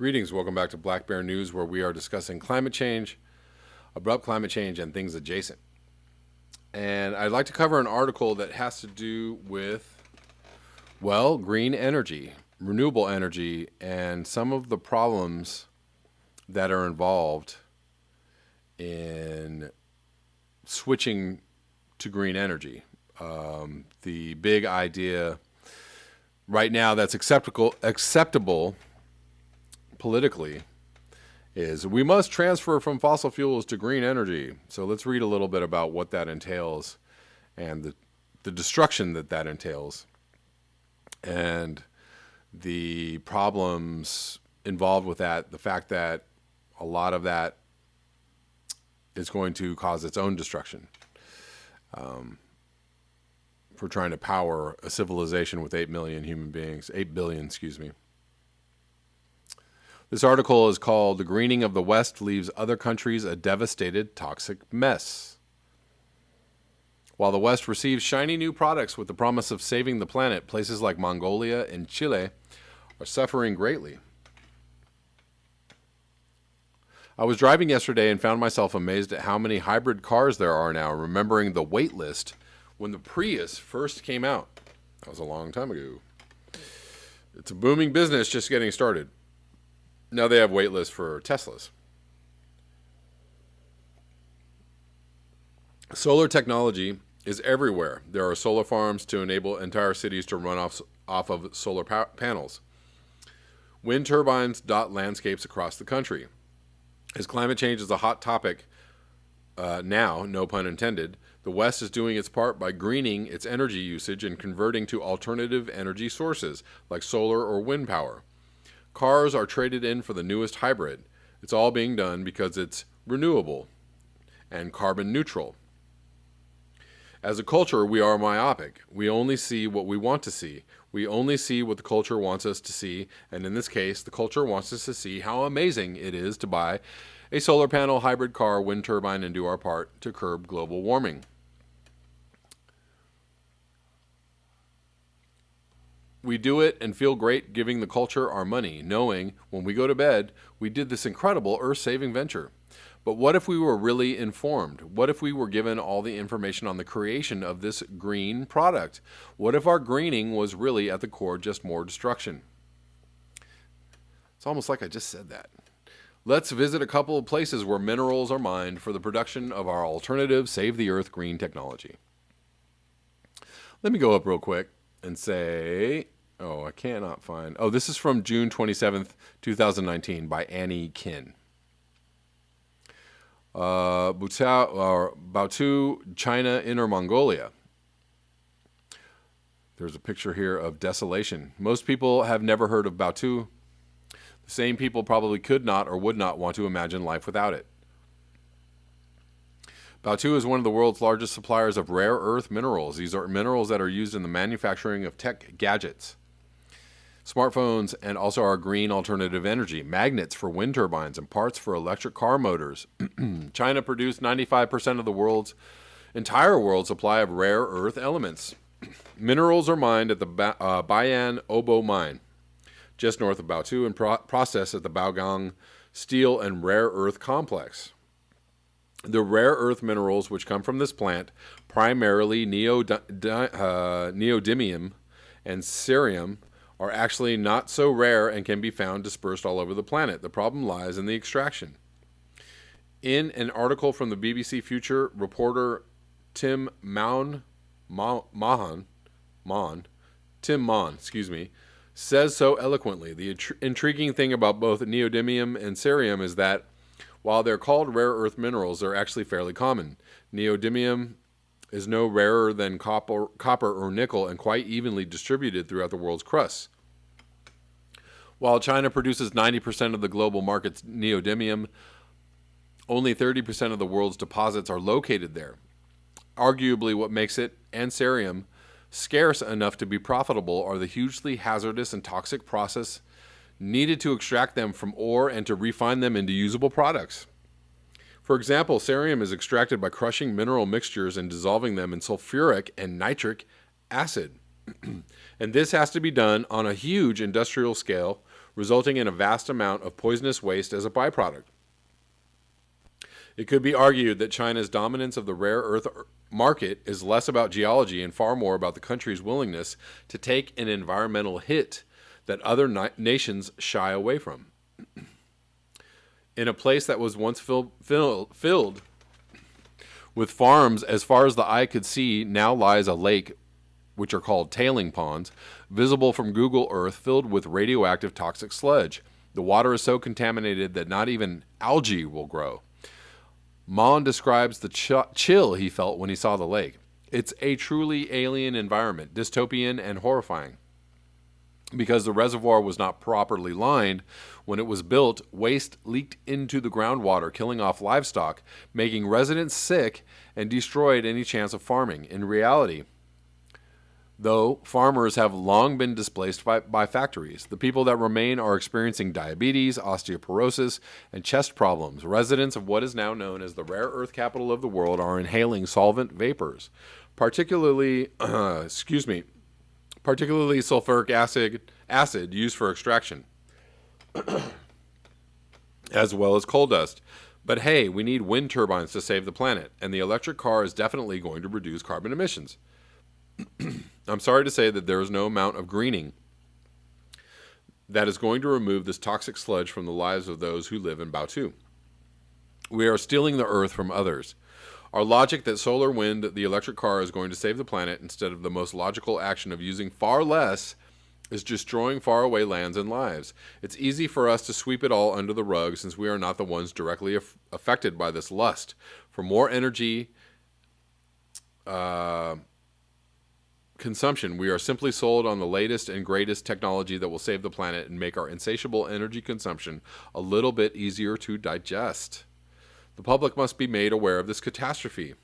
Greetings, welcome back to Black Bear News, where we are discussing climate change, abrupt climate change, and things adjacent. And I'd like to cover an article that has to do with, well, green energy, renewable energy, and some of the problems that are involved in switching to green energy. The big idea right now that's acceptable politically is we must transfer from fossil fuels to green energy. So let's read a little bit about what that entails and the destruction that entails and the problems involved with that, the fact that a lot of that is going to cause its own destruction. For trying to power a civilization with 8 million human beings, 8 billion, excuse me. This article is called "The Greening of the West Leaves Other Countries a Devastated Toxic Mess." While the West receives shiny new products with the promise of saving the planet, places like Mongolia and Chile are suffering greatly. I was driving yesterday and found myself amazed at how many hybrid cars there are now, remembering the wait list when the Prius first came out. That was a long time ago. It's a booming business just getting started. Now they have wait lists for Teslas. Solar technology is everywhere. There are solar farms to enable entire cities to run off of solar panels. Wind turbines dot landscapes across the country. As climate change is a hot topic now, no pun intended, the West is doing its part by greening its energy usage and converting to alternative energy sources like solar or wind power. Cars are traded in for the newest hybrid. It's all being done because it's renewable and carbon neutral. As a culture, we are myopic. We only see what we want to see. We only see what the culture wants us to see, and in this case, the culture wants us to see how amazing it is to buy a solar panel, hybrid car, wind turbine, and do our part to curb global warming. We do it and feel great giving the culture our money, knowing when we go to bed, we did this incredible earth-saving venture. But what if we were really informed? What if we were given all the information on the creation of this green product? What if our greening was really at the core just more destruction? It's almost like I just said that. Let's visit a couple of places where minerals are mined for the production of our alternative Save the Earth green technology. Let me go up real quick and say, I cannot find. This is from June 27th, 2019 by Annie Kin. Baotou, China, Inner Mongolia. There's a picture here of desolation. Most people have never heard of Baotou. The same people probably could not or would not want to imagine life without it. Baotou is one of the world's largest suppliers of rare earth minerals. These are minerals that are used in the manufacturing of tech gadgets, smartphones, and also our green alternative energy, magnets for wind turbines, and parts for electric car motors. China produced 95% of the entire world's supply of rare earth elements. Minerals are mined at the Bayan Obo mine, just north of Baotou, and processed at the Baogang Steel and Rare Earth Complex. The rare earth minerals which come from this plant, primarily neodymium and cerium, are actually not so rare and can be found dispersed all over the planet. The problem lies in the extraction. In an article from the BBC Future, reporter Tim Mon, says so eloquently. The intriguing thing about both neodymium and cerium is that while they're called rare earth minerals, they're actually fairly common. Neodymium is no rarer than copper or nickel and quite evenly distributed throughout the world's crust. While China produces 90% of the global market's neodymium, only 30% of the world's deposits are located there. Arguably, what makes it, and cerium, scarce enough to be profitable are the hugely hazardous and toxic process needed to extract them from ore and to refine them into usable products. For example, cerium is extracted by crushing mineral mixtures and dissolving them in sulfuric and nitric acid. And this has to be done on a huge industrial scale, resulting in a vast amount of poisonous waste as a byproduct. It could be argued that China's dominance of the rare earth market is less about geology and far more about the country's willingness to take an environmental hit that other nations shy away from. In a place that was once filled with farms as far as the eye could see, now lies a lake, which are called tailing ponds, visible from Google Earth, filled with radioactive toxic sludge. The water is so contaminated that not even algae will grow. Mon describes the chill he felt when he saw the lake. It's a truly alien environment, dystopian and horrifying. Because the reservoir was not properly lined, when it was built, waste leaked into the groundwater, killing off livestock, making residents sick, and destroyed any chance of farming. In reality, though, farmers have long been displaced by factories. The people that remain are experiencing diabetes, osteoporosis, and chest problems. Residents of what is now known as the rare earth capital of the world are inhaling solvent vapors, particularly sulfuric acid used for extraction, as well as coal dust. But hey, we need wind turbines to save the planet, and the electric car is definitely going to reduce carbon emissions. I'm sorry to say that there is no amount of greening that is going to remove this toxic sludge from the lives of those who live in Baotou. We are stealing the earth from others. Our logic that solar wind, the electric car, is going to save the planet instead of the most logical action of using far less is destroying faraway lands and lives. It's easy for us to sweep it all under the rug since we are not the ones directly affected by this lust for more energy consumption. We are simply sold on the latest and greatest technology that will save the planet and make our insatiable energy consumption a little bit easier to digest. The public must be made aware of this catastrophe.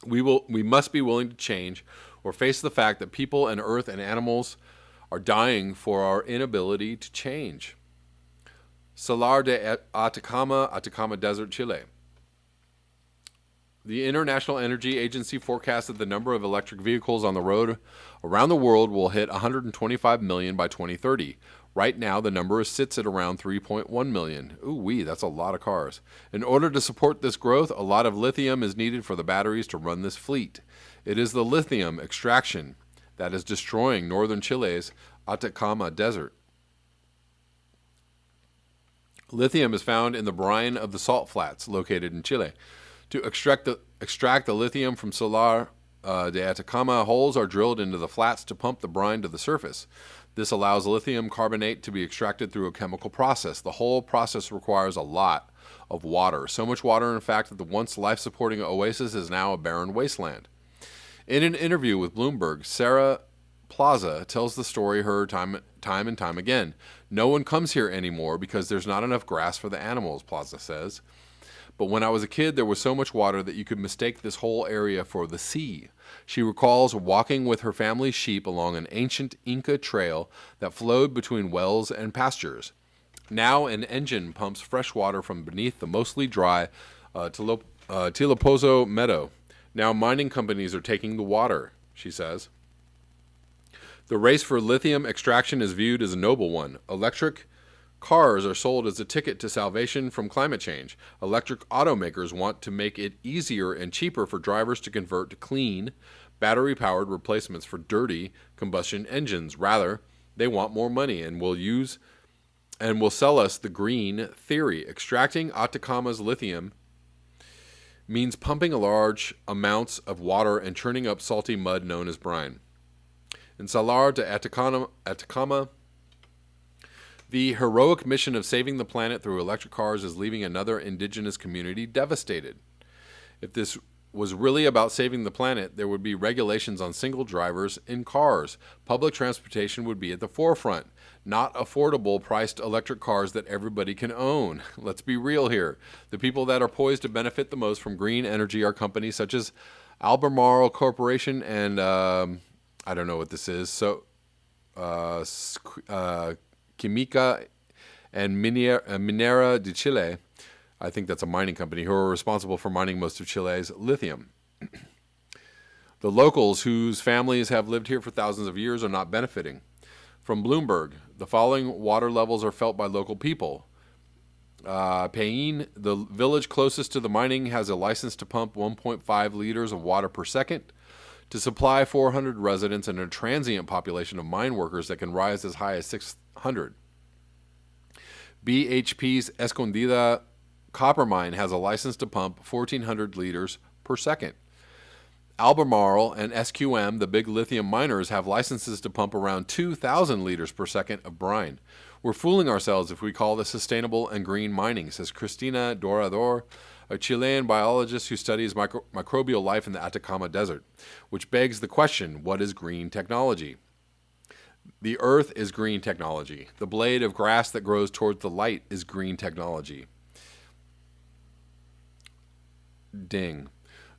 We must be willing to change or face the fact that people and earth and animals are dying for our inability to change. Salar de Atacama Desert, Chile. The International Energy Agency forecasts that the number of electric vehicles on the road around the world will hit 125 million by 2030. Right now, the number sits at around 3.1 million. Ooh-wee, that's a lot of cars. In order to support this growth, a lot of lithium is needed for the batteries to run this fleet. It is the lithium extraction that is destroying northern Chile's Atacama Desert. Lithium is found in the brine of the salt flats located in Chile. To extract the lithium from Salar de Atacama, holes are drilled into the flats to pump the brine to the surface. This allows lithium carbonate to be extracted through a chemical process. The whole process requires a lot of water. So much water, in fact, that the once life-supporting oasis is now a barren wasteland. In an interview with Bloomberg, Sarah Plaza tells the story heard time and time again. No one comes here anymore because there's not enough grass for the animals, Plaza says. But when I was a kid, there was so much water that you could mistake this whole area for the sea. She recalls walking with her family's sheep along an ancient Inca trail that flowed between wells and pastures. Now an engine pumps fresh water from beneath the mostly dry Tilapozo meadow. Now mining companies are taking the water, she says. The race for lithium extraction is viewed as a noble one. Electric cars are sold as a ticket to salvation from climate change. Electric automakers want to make it easier and cheaper for drivers to convert to clean, battery-powered replacements for dirty combustion engines. Rather, they want more money and will sell us the green theory. Extracting Atacama's lithium means pumping large amounts of water and churning up salty mud known as brine. In Salar de Atacama, the heroic mission of saving the planet through electric cars is leaving another indigenous community devastated. If this was really about saving the planet, there would be regulations on single drivers in cars. Public transportation would be at the forefront, not affordable priced electric cars that everybody can own. Let's be real here. The people that are poised to benefit the most from green energy are companies such as Albemarle Corporation and I don't know what this is. So Química and Minera de Chile, I think that's a mining company, who are responsible for mining most of Chile's lithium. The locals, whose families have lived here for thousands of years, are not benefiting. From Bloomberg, the following water levels are felt by local people. Paine, the village closest to the mining, has a license to pump 1.5 liters of water per second to supply 400 residents and a transient population of mine workers that can rise as high as 600. BHP's Escondida copper mine has a license to pump 1,400 liters per second. Albemarle and SQM, the big lithium miners, have licenses to pump around 2,000 liters per second of brine. We're fooling ourselves if we call this sustainable and green mining, says Cristina Dorador, a Chilean biologist who studies microbial life in the Atacama Desert, which begs the question, what is green technology? The earth is green technology. The blade of grass that grows towards the light is green technology. Ding.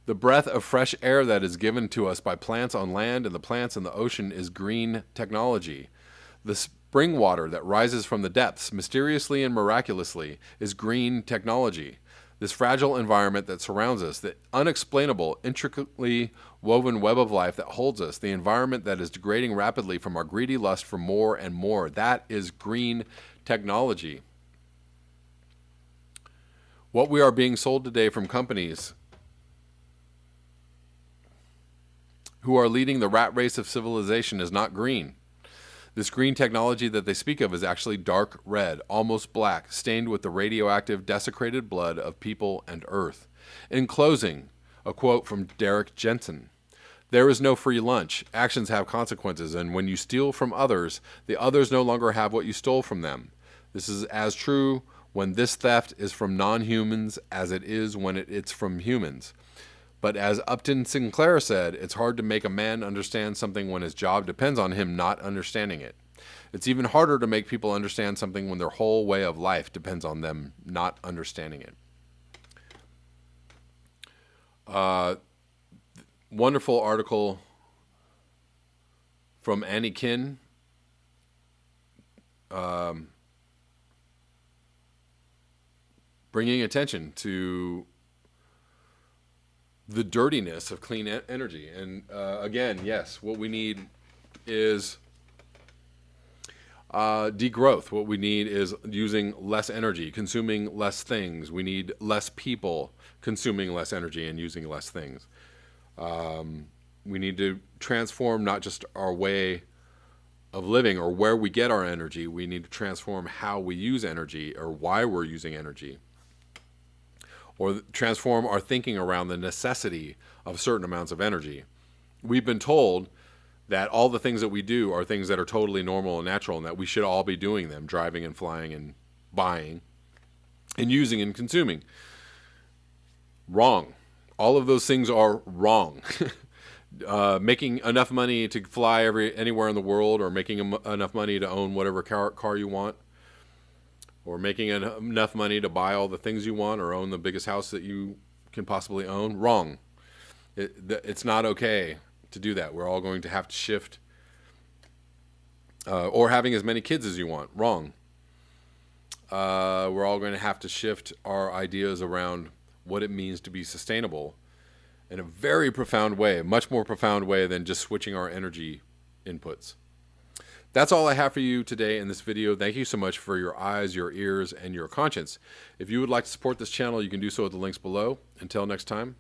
The breath of fresh air that is given to us by plants on land and the plants in the ocean is green technology. The spring water that rises from the depths, mysteriously and miraculously, is green technology. This fragile environment that surrounds us, the unexplainable, intricately woven web of life that holds us, the environment that is degrading rapidly from our greedy lust for more and more, that is green technology. What we are being sold today from companies who are leading the rat race of civilization is not green. This green technology that they speak of is actually dark red, almost black, stained with the radioactive, desecrated blood of people and earth. In closing, a quote from Derek Jensen. There is no free lunch. Actions have consequences, and when you steal from others, the others no longer have what you stole from them. This is as true when this theft is from non-humans as it is when it's from humans. But as Upton Sinclair said, it's hard to make a man understand something when his job depends on him not understanding it. It's even harder to make people understand something when their whole way of life depends on them not understanding it. Wonderful article from Annie Kin. Bringing attention to the dirtiness of clean energy. And again, yes, what we need is degrowth. What we need is using less energy, consuming less things. We need less people consuming less energy and using less things. We need to transform not just our way of living or where we get our energy. We need to transform how we use energy or why we're using energy. Or transform our thinking around the necessity of certain amounts of energy. We've been told that all the things that we do are things that are totally normal and natural and that we should all be doing them, driving and flying and buying and using and consuming. Wrong. All of those things are wrong. Making enough money to fly anywhere in the world or making enough money to own whatever car you want, or making enough money to buy all the things you want or own the biggest house that you can possibly own. Wrong. It's not okay to do that. We're all going to have to shift. Or having as many kids as you want. Wrong. We're all going to have to shift our ideas around what it means to be sustainable in a very profound way, a much more profound way than just switching our energy inputs. That's all I have for you today in this video. Thank you so much for your eyes, your ears, and your conscience. If you would like to support this channel, you can do so at the links below. Until next time.